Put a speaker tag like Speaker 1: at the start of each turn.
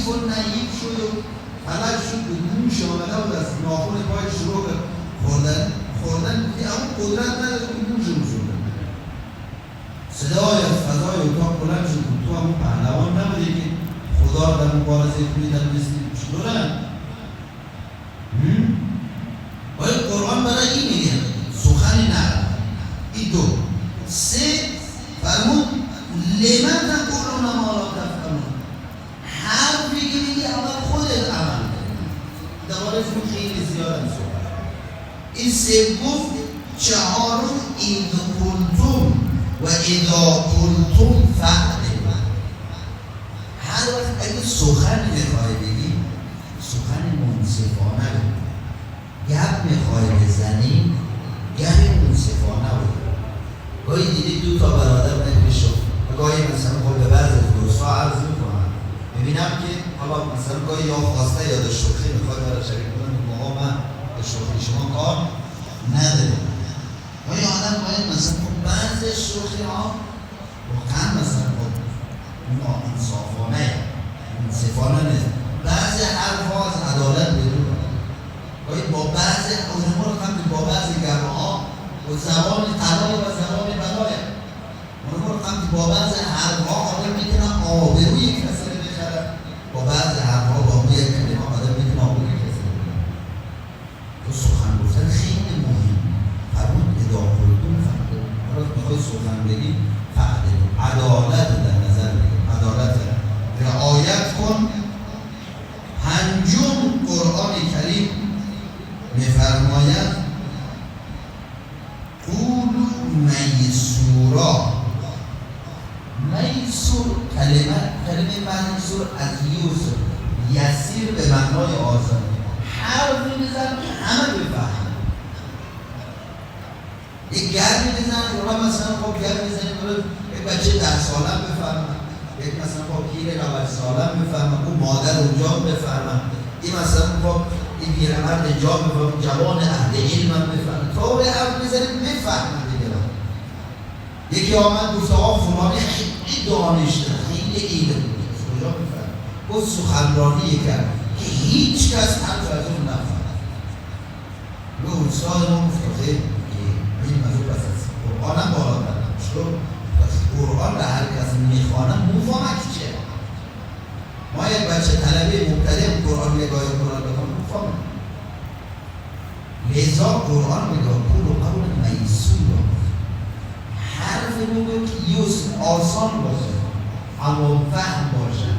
Speaker 1: و نحیف شد و فلج شد به موش آمده بود از ناخون پای شروع به خوردن که اما قدرت نداره که موش رو شده صدای از فضای اتاق بلند شد تو همون پهلوان نبودی که خدا در مبارزه کنی در مثلی چطورن؟ باید قرآن برای این میگه سخنی نرم این دو سه فرمود لمن تقولون ما لا تفعلون حرفی که میگی اول خودت عمل دوباره خیلی زیاد هم صحبت این سوم چهارم اذا قلتم و اذا قلتم فعلوا هر وقت اگه سخن میخوای بگی سخن منصفانه بگی گپ میخوای بزنی گپ منصفانه بگی گاهی دیدی دو تا برادر نمیشو و گاهی مثلا خود به بعض دوستا عرض میکنن میبینم که حالا مثلا گاهی یا خواسته یا در شوخی میخواد برای شریک کنم موقع من به شوخی شما کار نداریم گاهی آدم باید مثلا بعض شوخی ها واقعا مثلا انصافانه منصفانه نیست بعضی حرف ها از عدالت بدون گاهی با بعضی علما رو هم با بعضی گرمه ها و زبان طلای و زبان بلای علما رو هم با بعضی حرف ها آدم میتونه آبروی کسی رو بخره با بعضی حرف ها با یک کلمه آدم میتونه آبروی کسی رو بخره تو سخن گفتن خیلی مهم فرمود اذا قلتم فعلوا حالا میخوای سخن بگی فعلوا عدالت در نظر بگیر عدالت رعایت کن پنجم قرآن کریم میفرماید قولوا میسورا میسور کلمه میسور از یوسف یسیر به معنای آسان حرفی بزن که همه بفهم یک گرمی بزن که مثلا خب گرم بزنیم یک بچه 10 سالم بفهمم یک مثلا خب پیر 90 سالم بفهمم اون مادر اونجا بفهمم این مثلا خب این پیرمرد اینجا بفهمم جوان اهل علم هم بفهمم تا به حرف بزنیم بفهمم دیگه یکی آمد گفت آقا فلانی خیلی دانشته خیلی علم کجا بفهم گفت سخنرانی کرد که هیچ کس حرف از اون نفهمد به استاد ما گفت این موضوع پس از قرآن هم بالا بردم چون پس قرآن را هر کس میخوانم مفهمک چیه ما یک بچه طلبه مبتدی قرآن نگاه قرآن بکنم مفهمم لذا قرآن میگه قول قول میسور حرف میگه که یوسف آسان باشه اما فهم باشه